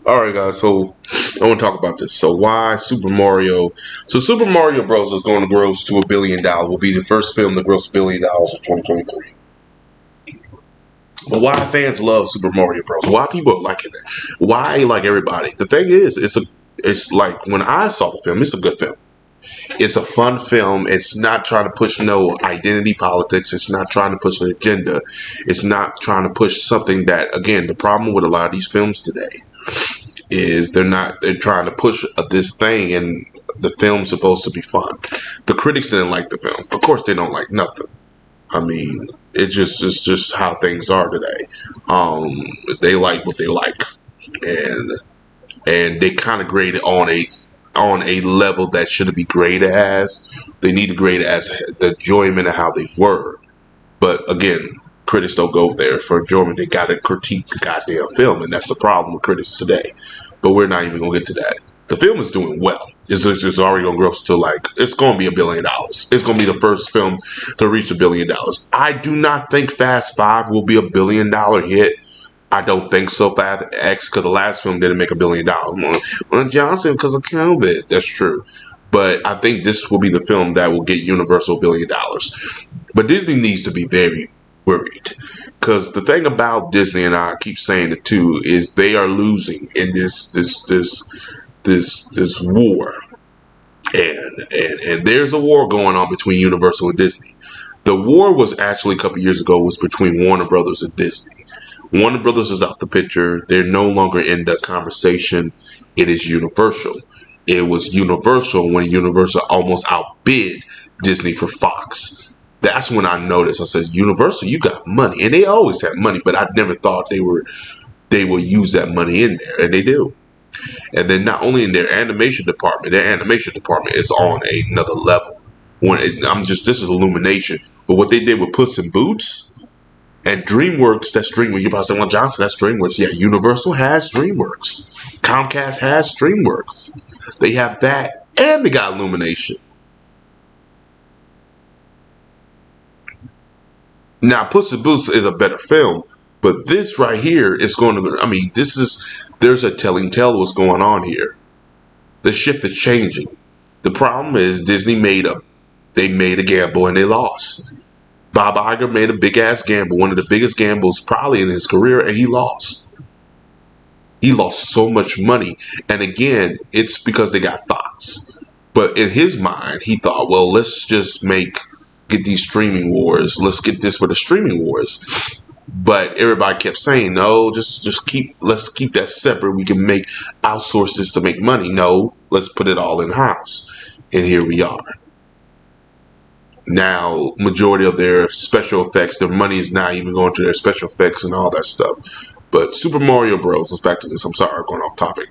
All right, guys. So I want to talk about this. So why Super Mario? So Super Mario Bros. Is going to gross to $1 billion. Will be the first film to gross $1 billion in 2023. But why fans love Super Mario Bros? Why people are liking it? Why like everybody? The thing is, it's like when I saw the film, it's a good film. It's a fun film. It's not trying to push no identity politics. It's not trying to push an agenda. It's not trying to push something that, again, the problem with a lot of these films today is they're trying to push this thing, and the film's supposed to be fun. The critics didn't like the film. Of course, they don't like nothing. I mean, it's just how things are today. They like what they like, and they kind of grade it on a level that shouldn't be graded as. They need to grade it as the enjoyment of how they were. But again, critics don't go there for enjoyment. They got to critique the goddamn film, and that's the problem with critics today. But we're not even gonna get to that. The film is doing well. It's already gonna gross to it's gonna be $1 billion. It's gonna be the first film to reach $1 billion. I do not think Fast Five will be $1 billion hit. I don't think so. Fast X, because the last film didn't make $1 billion. Well, Johnson, because of COVID. That's true. But I think this will be the film that will get Universal $1 billion. But Disney needs to be very worried. Because the thing about Disney, and I keep saying it too, is they are losing in this war. And there's a war going on between Universal and Disney. The war was actually a couple years ago was between Warner Brothers and Disney. Warner Brothers is out the picture. They're no longer in the conversation. It is Universal. It was Universal when Universal almost outbid Disney for Fox. That's when I noticed. I said, Universal, you got money. And they always had money, but I never thought they would use that money in there. And they do. And then not only in their animation department is on another level. This is Illumination. But what they did with Puss in Boots and DreamWorks, that's DreamWorks. You're probably saying, well, Johnson, that's DreamWorks. Yeah, Universal has DreamWorks. Comcast has DreamWorks. They have that, and they got Illumination. Now, Puss in Boots is a better film, but this right here is going to, there's a telling tale of what's going on here. The shift is changing. The problem is Disney made a gamble and they lost. Bob Iger made a big ass gamble, one of the biggest gambles probably in his career, and he lost. He lost so much money. And again, it's because they got Fox. But in his mind, he thought, well, let's just get these streaming wars. Let's get this for the streaming wars. But everybody kept saying, no, let's keep that separate. We can outsource this to make money. No, let's put it all in house. And here we are. Now, majority of their special effects, their money is not even going to their special effects and all that stuff. But Super Mario Bros. Let's back to this. I'm sorry, I'm going off topic.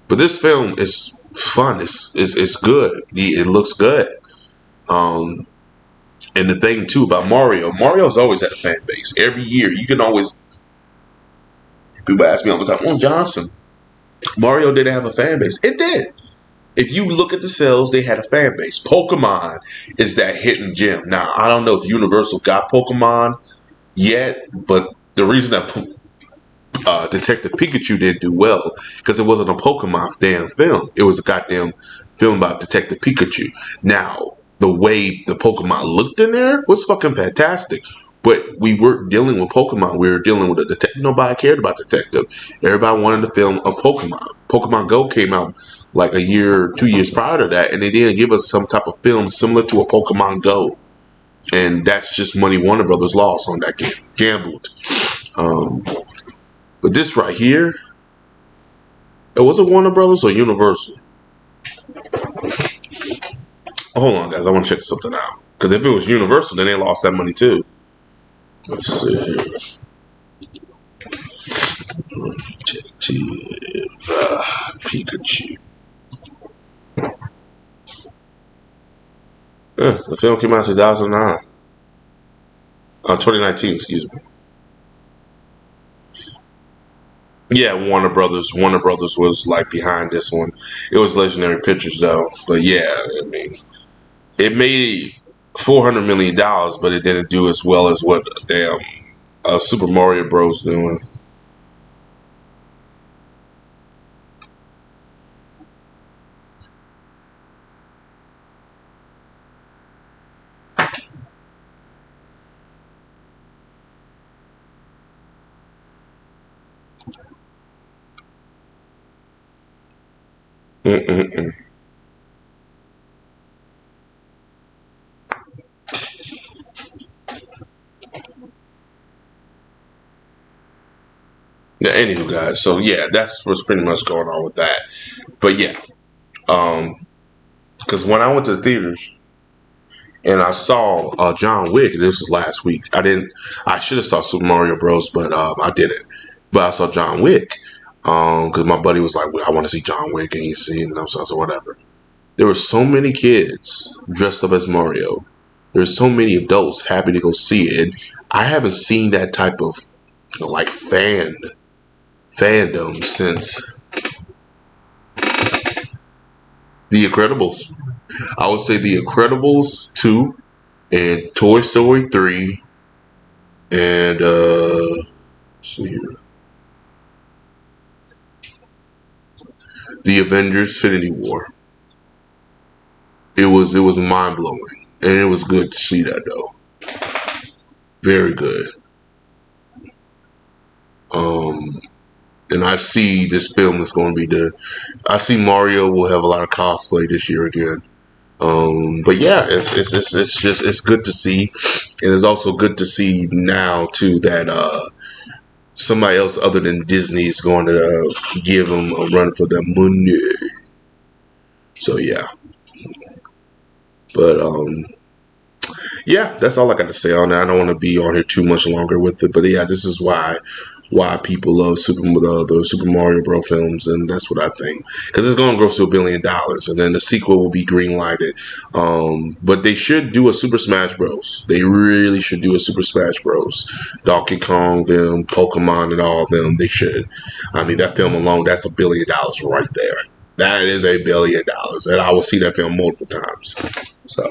But this film is fun. It's good. It looks good. And the thing too about Mario's always had a fan base. Every year, you can always. People ask me all the time, "Well, Johnson, Mario didn't have a fan base." It did. If you look at the sales, they had a fan base. Pokemon is that hidden gem. Now, I don't know if Universal got Pokemon yet, but the reason that Detective Pikachu didn't do well because it wasn't a Pokemon damn film. It was a goddamn film about Detective Pikachu. Now, the way the Pokemon looked in there was fucking fantastic. But we weren't dealing with Pokemon. We were dealing with a detective. Nobody cared about Detective. Everybody wanted to film a Pokemon. Pokemon Go came out like a year, 2 years prior to that, and they didn't give us some type of film similar to a Pokemon Go. And that's just money Warner Brothers lost on that game. Gambled. But this right here, was it Warner Brothers or Universal? Hold on, guys. I want to check something out. Because if it was Universal, then they lost that money too. Let's see here. Detective Pikachu. The film came out in 2009. 2019, excuse me. Yeah, Warner Brothers. Warner Brothers was like behind this one. It was Legendary Pictures though. But yeah, it made $400 million, but it didn't do as well as what Super Mario Bros. Doing. Mm-mm-mm. Yeah, anywho, guys. So yeah, that's what's pretty much going on with that. But yeah, because when I went to the theaters and I saw John Wick, this was last week. I didn't. I should have saw Super Mario Bros, but I didn't. But I saw John Wick because my buddy was like, well, "I want to see John Wick," and he's seen. So I said, "Whatever." There were so many kids dressed up as Mario. There's so many adults happy to go see it. And I haven't seen that type of like fandom since The Incredibles. I would say The Incredibles 2 and Toy Story 3 and see here. The Avengers Infinity War. It was mind blowing. And it was good to see that though. Very good. Um and I see this film is going to be the. I see Mario will have a lot of cosplay this year again. But yeah, it's just it's good to see, and it's also good to see now too that somebody else other than Disney is going to give them a run for their money. So yeah, but yeah, that's all I got to say on that. I don't want to be on here too much longer with it, but yeah, this is why people love the Super Mario Bros. Films, and that's what I think because it's going to gross to $1 billion, and then the sequel will be green lighted. But they should do a Super Smash Bros. They really should do a Super Smash Bros. Donkey Kong, them, Pokemon, and all of them. They should. I mean, that film alone, that's $1 billion right there. That is $1 billion, and I will see that film multiple times. So,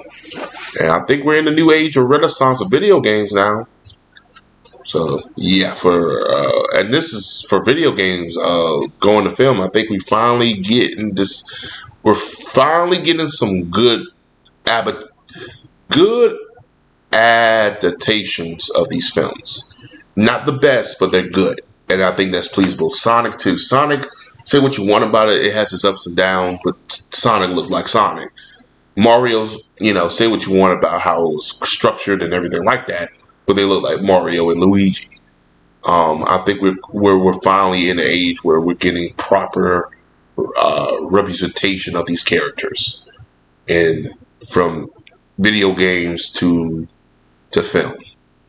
and I think we're in the new age of renaissance of video games now. So yeah, and this is for video games. Going to film, I think we finally getting this. We're finally getting some good adaptations of these films. Not the best, but they're good, and I think that's pleasable. Sonic 2. Sonic. Say what you want about it. It has its ups and downs, but Sonic looked like Sonic. Mario's. Say what you want about how it was structured and everything like that, but they look like Mario and Luigi. I think we're finally in an age where we're getting proper representation of these characters, and from video games to film,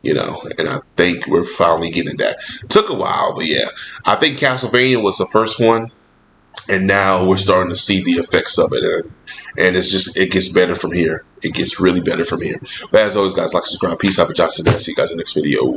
and I think we're finally getting that. Took a while, but yeah, I think Castlevania was the first one, and now we're starting to see the effects of it, and it gets better from here. It gets really better from here. But as always, guys, like, subscribe, peace, have a Johnson. See you guys in the next video.